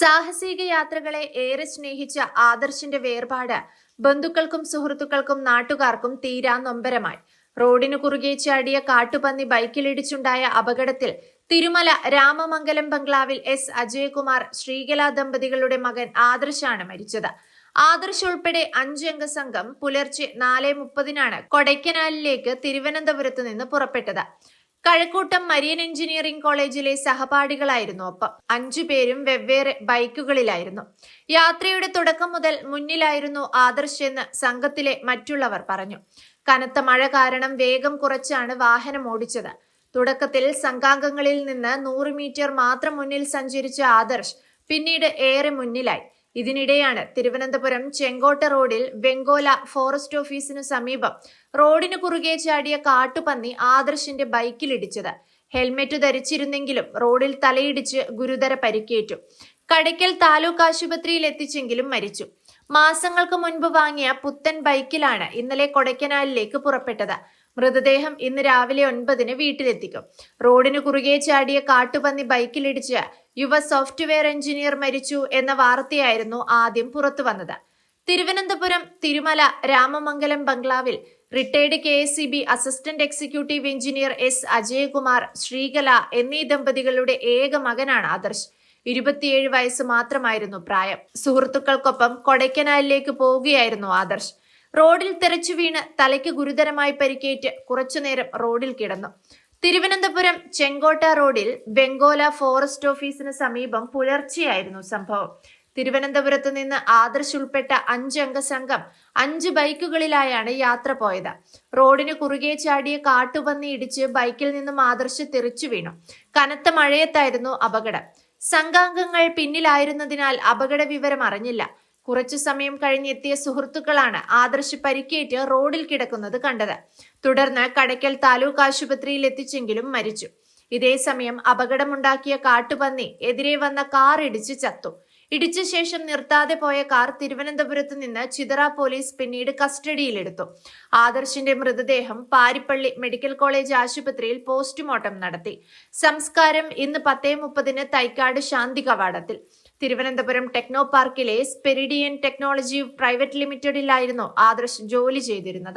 സാഹസിക യാത്രകളെ ഏറെ സ്നേഹിച്ച ആദർശിന്റെ വേർപാട് ബന്ധുക്കൾക്കും സുഹൃത്തുക്കൾക്കും നാട്ടുകാർക്കും തീരാ നൊമ്പരമായി. റോഡിനു കുറുകെ ചാടിയ കാട്ടുപന്നി ബൈക്കിലിടിച്ചുണ്ടായ അപകടത്തിൽ തിരുമല രാമമംഗലം ബംഗ്ലാവിൽ എസ് അജയകുമാർ ശ്രീകല ദമ്പതികളുടെ മകൻ ആദർശാണ് മരിച്ചത്. ആദർശ് ഉൾപ്പെടെ 5 അംഗ സംഘം പുലർച്ചെ 4:30 കൊടൈക്കനാലിലേക്ക് തിരുവനന്തപുരത്ത് നിന്ന് പുറപ്പെട്ടത്. കഴക്കൂട്ടം മരിയൻ എഞ്ചിനീയറിംഗ് കോളേജിലെ സഹപാഠികളായിരുന്നു ഒപ്പം. 5 പേരും വെവ്വേറെ ബൈക്കുകളിലായിരുന്നു. യാത്രയുടെ തുടക്കം മുതൽ മുന്നിലായിരുന്നു ആദർശ് എന്ന് സംഘത്തിലെ മറ്റുള്ളവർ പറഞ്ഞു. കനത്ത മഴ കാരണം വേഗം കുറച്ചാണ് വാഹനം ഓടിച്ചത്. തുടക്കത്തിൽ സംഘാംഗങ്ങളിൽ നിന്ന് 100 മീറ്റർ മാത്രം മുന്നിൽ സഞ്ചരിച്ച ആദർശ് പിന്നീട് ഏറെ മുന്നിലായി. ഇതിനിടെയാണ് തിരുവനന്തപുരം ചെങ്കോട്ട റോഡിൽ വെങ്കോല ഫോറസ്റ്റ് ഓഫീസിനു സമീപം റോഡിനു കുറുകെ ചാടിയ കാട്ടുപന്നി ആദർശിന്റെ ബൈക്കിലിടിച്ചത്. ഹെൽമെറ്റ് ധരിച്ചിരുന്നെങ്കിലും റോഡിൽ തലയിടിച്ച് ഗുരുതര പരിക്കേറ്റു. കടയ്ക്കൽ താലൂക്ക് ആശുപത്രിയിൽ എത്തിച്ചെങ്കിലും മരിച്ചു. മാസങ്ങൾക്ക് മുൻപ് വാങ്ങിയ പുത്തൻ ബൈക്കിലാണ് ഇന്നലെ കൊടൈക്കനാലിലേക്ക് പുറപ്പെട്ടത്. മൃതദേഹം ഇന്ന് രാവിലെ 9 വീട്ടിലെത്തിക്കും. റോഡിനു കുറുകെ ചാടിയ കാട്ടുപന്നി ബൈക്കിലിടിച്ച് യുവ സോഫ്റ്റ്വെയർ എഞ്ചിനീയർ മരിച്ചു എന്ന വാർത്തയായിരുന്നു ആദ്യം പുറത്തു വന്നത്. തിരുവനന്തപുരം തിരുമല രാമമംഗലം ബംഗ്ലാവിൽ retired KSEB assistant executive engineer S Ajayakumar Sreekala എന്നീ ദമ്പതികളുടെ ഏക മകനാണ് ആദർശ്. 27 വയസ്സ് മാത്രമായിരുന്നു പ്രായം. സുഹൃത്തുക്കൾക്കൊപ്പം കൊടൈക്കനാലിലേക്ക് പോവുകയായിരുന്നു ആദർശ്. റോഡിൽ തെറിച്ചു വീണ് തലയ്ക്ക് ഗുരുതരമായി പരിക്കേറ്റ് കുറച്ചുനേരം റോഡിൽ കിടന്നു. തിരുവനന്തപുരം ചെങ്കോട്ട റോഡിൽ ബെങ്കോല ഫോറസ്റ്റ് ഓഫീസിന് സമീപം പുലർച്ചെയായിരുന്നു സംഭവം. തിരുവനന്തപുരത്ത് നിന്ന് ആദർശ് ഉൾപ്പെട്ട 5 അംഗ സംഘം 5 ബൈക്കുകളിലായാണ് യാത്ര പോയത്. റോഡിന് കുറുകെ ചാടിയ കാട്ടുപന്നി ഇടിച്ച് ബൈക്കിൽ നിന്നും ആദർശ് തെറിച്ചു വീണു. കനത്ത മഴയത്തായിരുന്നു അപകടം. സംഘാംഗങ്ങൾ പിന്നിലായിരുന്നതിനാൽ അപകട വിവരം അറിഞ്ഞില്ല. കുറച്ചു സമയം കഴിഞ്ഞെത്തിയ സുഹൃത്തുക്കളാണ് ആദർശ് പരിക്കേറ്റ് റോഡിൽ കിടക്കുന്നത് കണ്ടത്. തുടർന്ന് കടയ്ക്കൽ താലൂക്ക് ആശുപത്രിയിൽ എത്തിച്ചെങ്കിലും മരിച്ചു. ഇതേസമയം അപകടമുണ്ടാക്കിയ കാട്ടുപന്നി എതിരെ വന്ന കാർ ഇടിച്ച് ചത്തു. ഇടിച്ച ശേഷം നിർത്താതെ പോയ കാർ തിരുവനന്തപുരത്ത് നിന്ന് ചിതറ പോലീസ് പിന്നീട് കസ്റ്റഡിയിലെടുത്തു. ആദർശിന്റെ മൃതദേഹം പാരിപ്പള്ളി മെഡിക്കൽ കോളേജ് ആശുപത്രിയിൽ പോസ്റ്റ്മോർട്ടം നടത്തി. സംസ്കാരം ഇന്ന് 10:30 തൈക്കാട് ശാന്തി കവാടത്തിൽ. തിരുവനന്തപുരം ടെക്നോ പാർക്കിലെ സ്പെരിഡിയൻ ടെക്നോളജി പ്രൈവറ്റ് ലിമിറ്റഡിലായിരുന്നു ആദർശ് ജോലി ചെയ്തിരുന്നത്.